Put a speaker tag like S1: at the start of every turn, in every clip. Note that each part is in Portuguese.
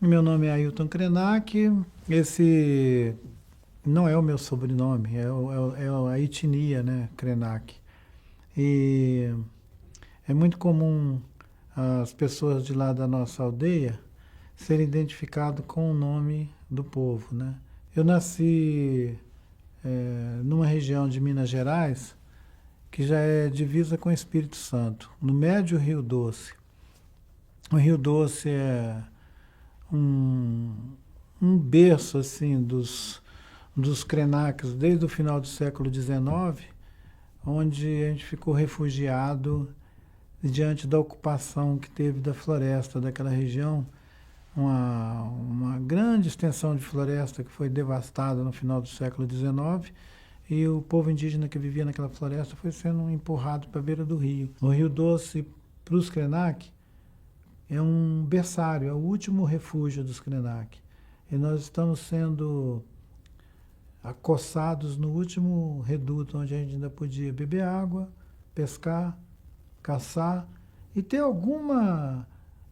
S1: Meu nome é Ailton Krenak. Esse não é o meu sobrenome, é a etnia, né? Krenak. E é muito comum as pessoas de lá da nossa aldeia serem identificadas com o nome do povo, né? Eu nasci numa região de Minas Gerais que já é divisa com o Espírito Santo, no médio Rio Doce. O Rio Doce é um, um berço assim dos Krenaks desde o final do século XIX, onde a gente ficou refugiado diante da ocupação que teve da floresta daquela região, uma grande extensão de floresta que foi devastada no final do século XIX, e o povo indígena que vivia naquela floresta foi sendo empurrado para a beira do rio. O Rio Doce, para os Krenak, é um berçário, é o último refúgio dos Krenak. E nós estamos sendo acossados no último reduto, onde a gente ainda podia beber água, pescar, caçar e ter alguma,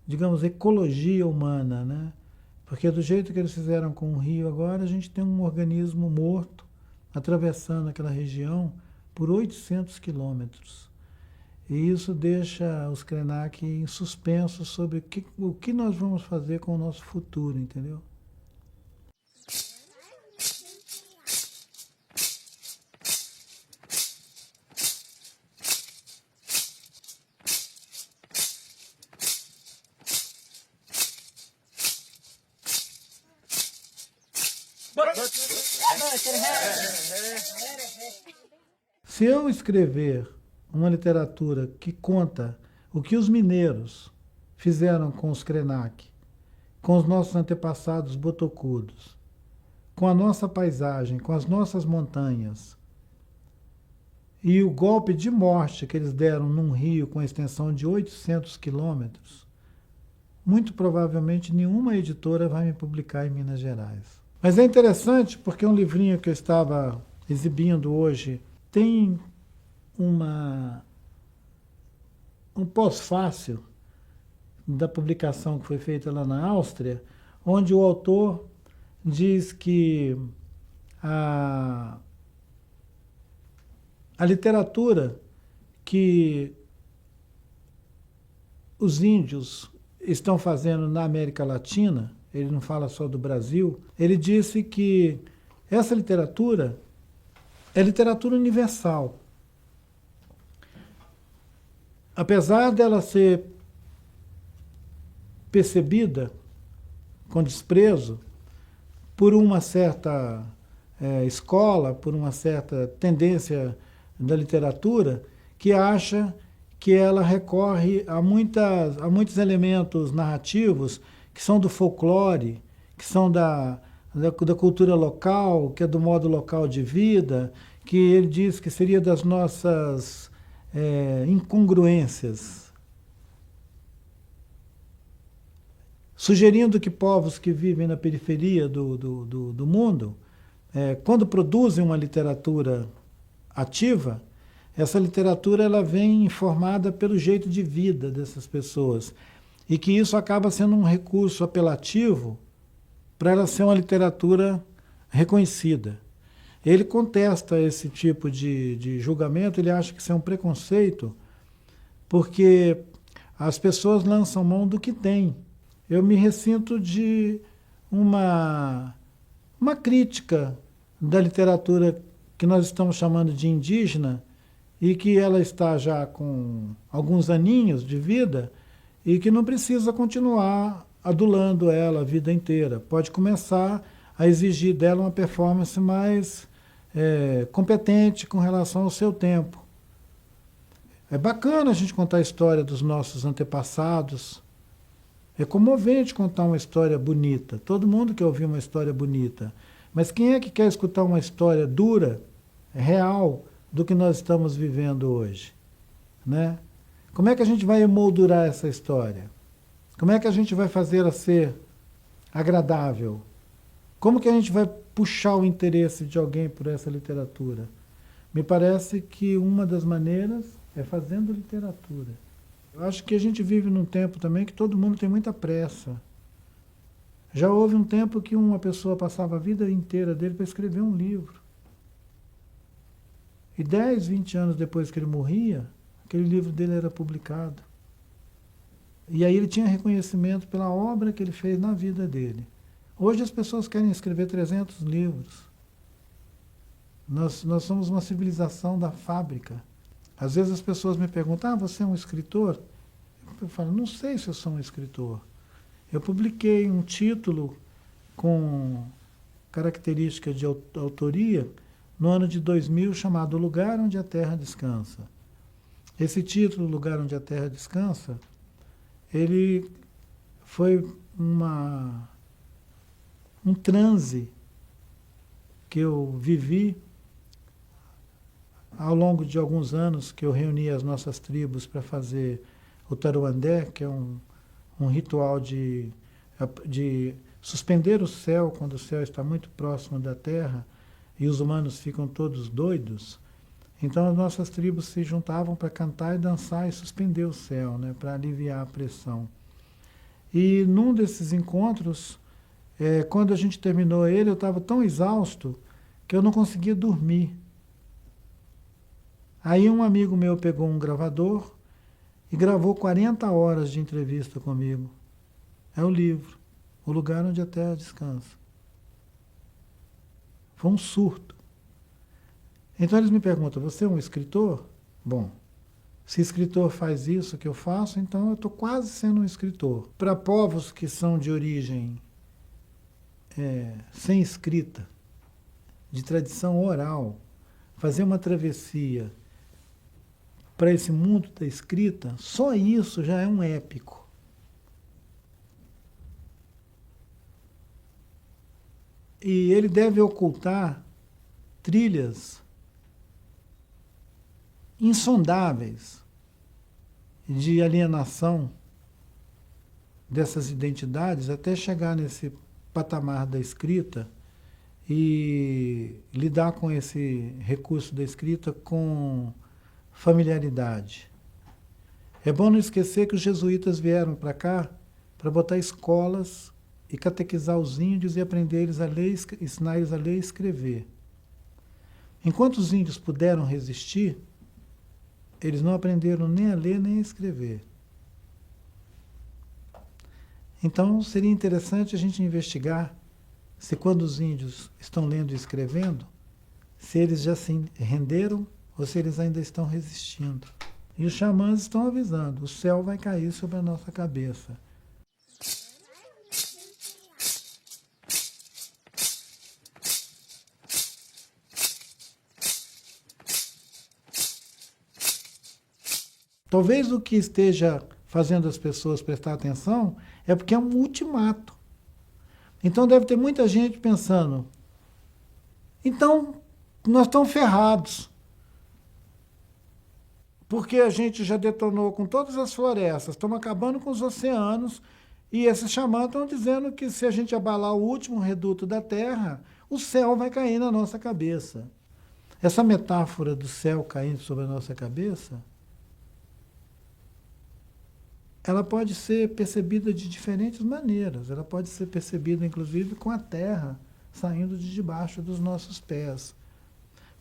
S1: digamos, ecologia humana, né? Porque do jeito que eles fizeram com o rio agora, a gente tem um organismo morto atravessando aquela região por 800 quilômetros. E isso deixa os Krenak em suspenso sobre o que nós vamos fazer com o nosso futuro, entendeu? Se eu escrever uma literatura que conta o que os mineiros fizeram com os Krenak, com os nossos antepassados botocudos, com a nossa paisagem, com as nossas montanhas, e o golpe de morte que eles deram num rio com extensão de 800 quilômetros, muito provavelmente nenhuma editora vai me publicar em Minas Gerais. Mas é interessante porque um livrinho que eu estava exibindo hoje tem um pós-fácil da publicação que foi feita lá na Áustria, onde o autor diz que a, a literatura que os índios estão fazendo na América Latina, ele não fala só do Brasil, ele disse que essa literatura é literatura universal. Apesar dela ser percebida com desprezo por uma certa escola, por uma certa tendência da literatura, que acha que ela recorre a muitos elementos narrativos que são do folclore, que são da cultura local, que é do modo local de vida, que ele diz que seria das nossas incongruências. Sugerindo que povos que vivem na periferia do mundo, quando produzem uma literatura ativa, essa literatura ela vem informada pelo jeito de vida dessas pessoas. E que isso acaba sendo um recurso apelativo para ela ser uma literatura reconhecida. Ele contesta esse tipo de julgamento, ele acha que isso é um preconceito, porque as pessoas lançam mão do que têm. Eu me ressinto de uma crítica da literatura que nós estamos chamando de indígena e que ela está já com alguns aninhos de vida e que não precisa continuar adulando ela a vida inteira. Pode começar a exigir dela uma performance mais competente com relação ao seu tempo. É bacana a gente contar a história dos nossos antepassados. É comovente contar uma história bonita. Todo mundo quer ouvir uma história bonita. Mas quem é que quer escutar uma história dura, real, do que nós estamos vivendo hoje? Né? Como é que a gente vai emoldurar essa história? Como é que a gente vai fazer ela ser agradável? Como que a gente vai puxar o interesse de alguém por essa literatura? Me parece que uma das maneiras é fazendo literatura. Eu acho que a gente vive num tempo também que todo mundo tem muita pressa. Já houve um tempo que uma pessoa passava a vida inteira dele para escrever um livro. E 10, 20 anos depois que ele morria, aquele livro dele era publicado. E aí ele tinha reconhecimento pela obra que ele fez na vida dele. Hoje as pessoas querem escrever 300 livros. Nós somos uma civilização da fábrica. Às vezes as pessoas me perguntam, você é um escritor? Eu falo, não sei se eu sou um escritor. Eu publiquei um título com característica de autoria no ano de 2000 chamado O Lugar Onde a Terra Descansa. Esse título, O Lugar Onde a Terra Descansa, ele foi um transe que eu vivi ao longo de alguns anos que eu reuni as nossas tribos para fazer o Taruandé, que é um ritual de suspender o céu quando o céu está muito próximo da terra e os humanos ficam todos doidos. Então as nossas tribos se juntavam para cantar e dançar e suspender o céu, né, para aliviar a pressão. E num desses encontros, quando a gente terminou ele, eu estava tão exausto que eu não conseguia dormir. Aí um amigo meu pegou um gravador e gravou 40 horas de entrevista comigo. É o livro, O Lugar Onde a Terra Descansa. Foi um surto. Então eles me perguntam, você é um escritor? Bom, se escritor faz isso que eu faço, então eu estou quase sendo um escritor. Para povos que são de origem sem escrita, de tradição oral, fazer uma travessia para esse mundo da escrita, só isso já é um épico. E ele deve ocultar trilhas insondáveis de alienação dessas identidades até chegar nesse patamar da escrita e lidar com esse recurso da escrita com familiaridade. É bom não esquecer que os jesuítas vieram para cá para botar escolas e catequizar os índios e aprender eles a ler, ensinar eles a ler e escrever. Enquanto os índios puderam resistir, eles não aprenderam nem a ler nem a escrever. Então seria interessante a gente investigar se quando os índios estão lendo e escrevendo, se eles já se renderam ou se eles ainda estão resistindo. E os xamãs estão avisando, o céu vai cair sobre a nossa cabeça. Talvez o que esteja fazendo as pessoas prestar atenção é porque é um ultimato. Então deve ter muita gente pensando, então nós estamos ferrados. Porque a gente já detonou com todas as florestas, estamos acabando com os oceanos, e esses xamãs estão dizendo que se a gente abalar o último reduto da Terra, o céu vai cair na nossa cabeça. Essa metáfora do céu caindo sobre a nossa cabeça, ela pode ser percebida de diferentes maneiras. Ela pode ser percebida, inclusive, com a terra saindo de debaixo dos nossos pés,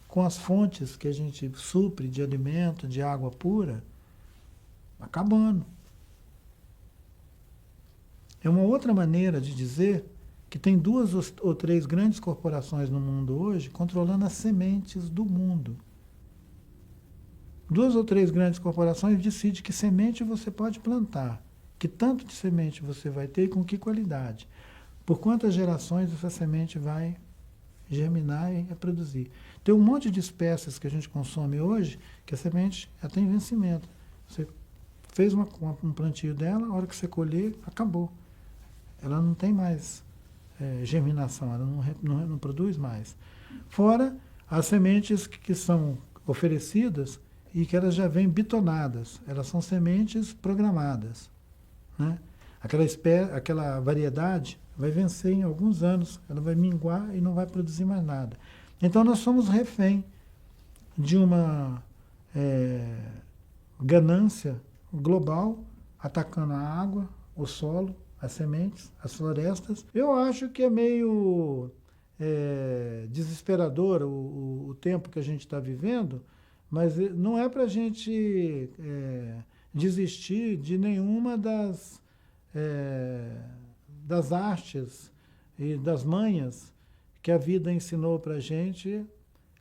S1: com as fontes que a gente supre de alimento, de água pura, acabando. É uma outra maneira de dizer que tem 2 ou 3 grandes corporações no mundo hoje controlando as sementes do mundo. 2 ou 3 grandes corporações decidem que semente você pode plantar, que tanto de semente você vai ter e com que qualidade. Por quantas gerações essa semente vai germinar e reproduzir. Tem um monte de espécies que a gente consome hoje que a semente já tem vencimento. Você fez um plantio dela, a hora que você colher, acabou. Ela não tem mais germinação, ela não produz mais. Fora as sementes que são oferecidas e que elas já vêm bitonadas, elas são sementes programadas, né? Aquela variedade vai vencer em alguns anos, ela vai minguar e não vai produzir mais nada. Então nós somos refém de uma ganância global atacando a água, o solo, as sementes, as florestas. Eu acho que é meio desesperador o tempo que a gente está vivendo, mas não é para a gente desistir de nenhuma das artes e das manhas que a vida ensinou para a gente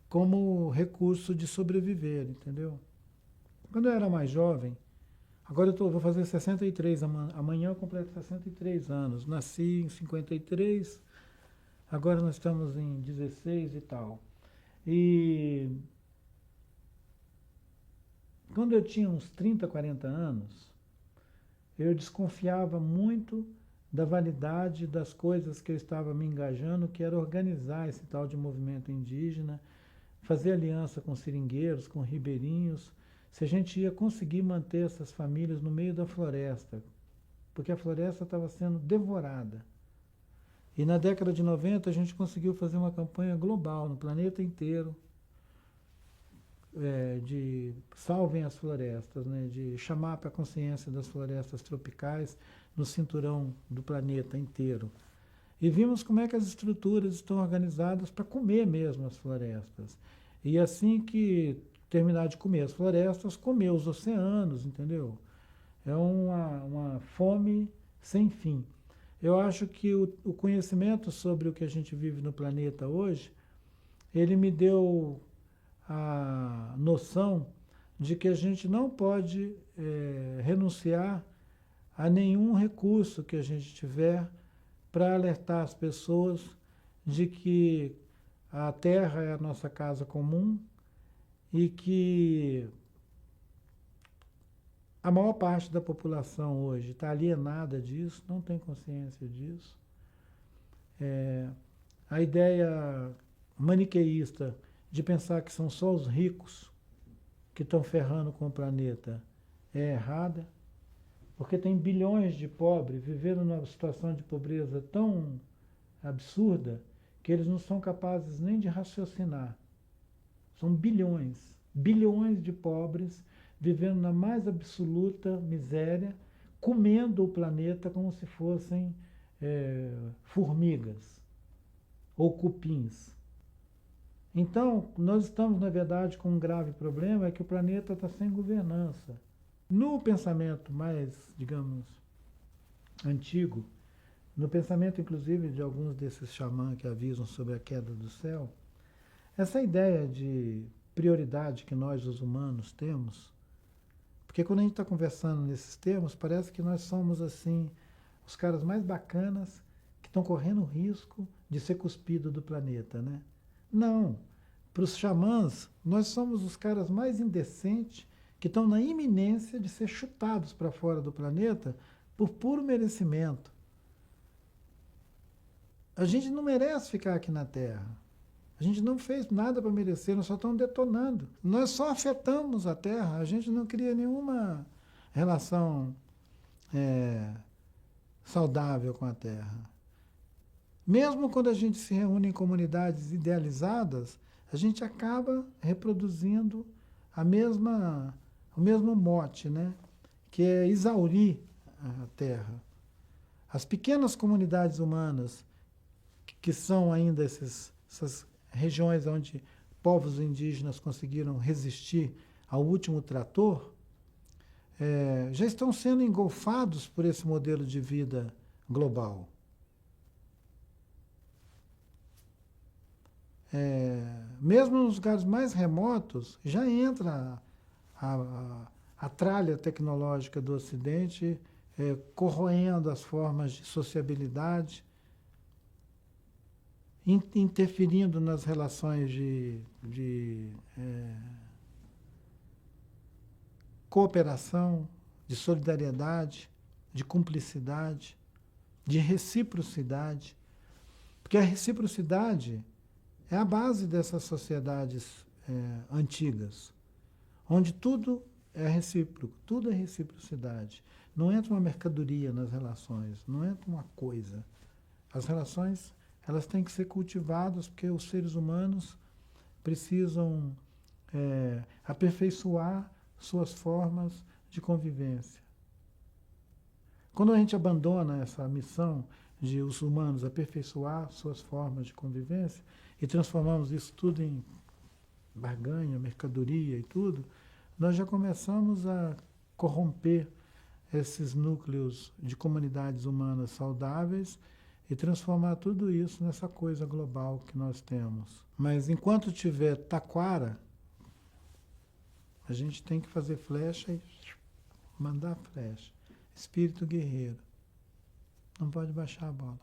S1: como recurso de sobreviver, entendeu? Quando eu era mais jovem, agora vou fazer 63, amanhã eu completo 63 anos. Nasci em 53, agora nós estamos em 16 e tal. E quando eu tinha uns 30, 40 anos, eu desconfiava muito da validade das coisas que eu estava me engajando, que era organizar esse tal de movimento indígena, fazer aliança com seringueiros, com ribeirinhos, se a gente ia conseguir manter essas famílias no meio da floresta, porque a floresta estava sendo devorada. E na década de 90 a gente conseguiu fazer uma campanha global no planeta inteiro, de salvem as florestas, né, de chamar para a consciência das florestas tropicais no cinturão do planeta inteiro. E vimos como é que as estruturas estão organizadas para comer mesmo as florestas. E assim que terminar de comer as florestas, comer os oceanos, entendeu? É uma fome sem fim. Eu acho que o conhecimento sobre o que a gente vive no planeta hoje, ele me deu a noção de que a gente não pode renunciar a nenhum recurso que a gente tiver para alertar as pessoas de que a Terra é a nossa casa comum e que a maior parte da população hoje está alienada disso, não tem consciência disso. A ideia maniqueísta de pensar que são só os ricos que estão ferrando com o planeta é errada, porque tem bilhões de pobres vivendo numa situação de pobreza tão absurda que eles não são capazes nem de raciocinar. São bilhões, bilhões de pobres vivendo na mais absoluta miséria, comendo o planeta como se fossem formigas ou cupins. Então, nós estamos, na verdade, com um grave problema, é que o planeta está sem governança. No pensamento mais, digamos, antigo, no pensamento, inclusive, de alguns desses xamãs que avisam sobre a queda do céu, essa ideia de prioridade que nós, os humanos, temos, porque quando a gente está conversando nesses termos, parece que nós somos, assim, os caras mais bacanas que estão correndo o risco de ser cuspido do planeta, né? Não. Para os xamãs, nós somos os caras mais indecentes que estão na iminência de ser chutados para fora do planeta por puro merecimento. A gente não merece ficar aqui na Terra. A gente não fez nada para merecer, nós só estamos detonando. Nós só afetamos a Terra, a gente não cria nenhuma relação saudável com a Terra. Mesmo quando a gente se reúne em comunidades idealizadas, a gente acaba reproduzindo o mesmo mote, né? Que é exaurir a Terra. As pequenas comunidades humanas, que são ainda essas regiões onde povos indígenas conseguiram resistir ao último trator, já estão sendo engolfados por esse modelo de vida global. Mesmo nos lugares mais remotos, já entra a tralha tecnológica do Ocidente corroendo as formas de sociabilidade, interferindo nas relações de cooperação, de solidariedade, de cumplicidade, de reciprocidade. Porque a reciprocidade é a base dessas sociedades antigas, onde tudo é recíproco, tudo é reciprocidade. Não entra uma mercadoria nas relações, não entra uma coisa. As relações, elas têm que ser cultivadas porque os seres humanos precisam aperfeiçoar suas formas de convivência. Quando a gente abandona essa missão de os humanos aperfeiçoar suas formas de convivência e transformamos isso tudo em barganha, mercadoria e tudo, nós já começamos a corromper esses núcleos de comunidades humanas saudáveis e transformar tudo isso nessa coisa global que nós temos. Mas enquanto tiver taquara, a gente tem que fazer flecha e mandar flecha. Espírito guerreiro. Não pode baixar a bola.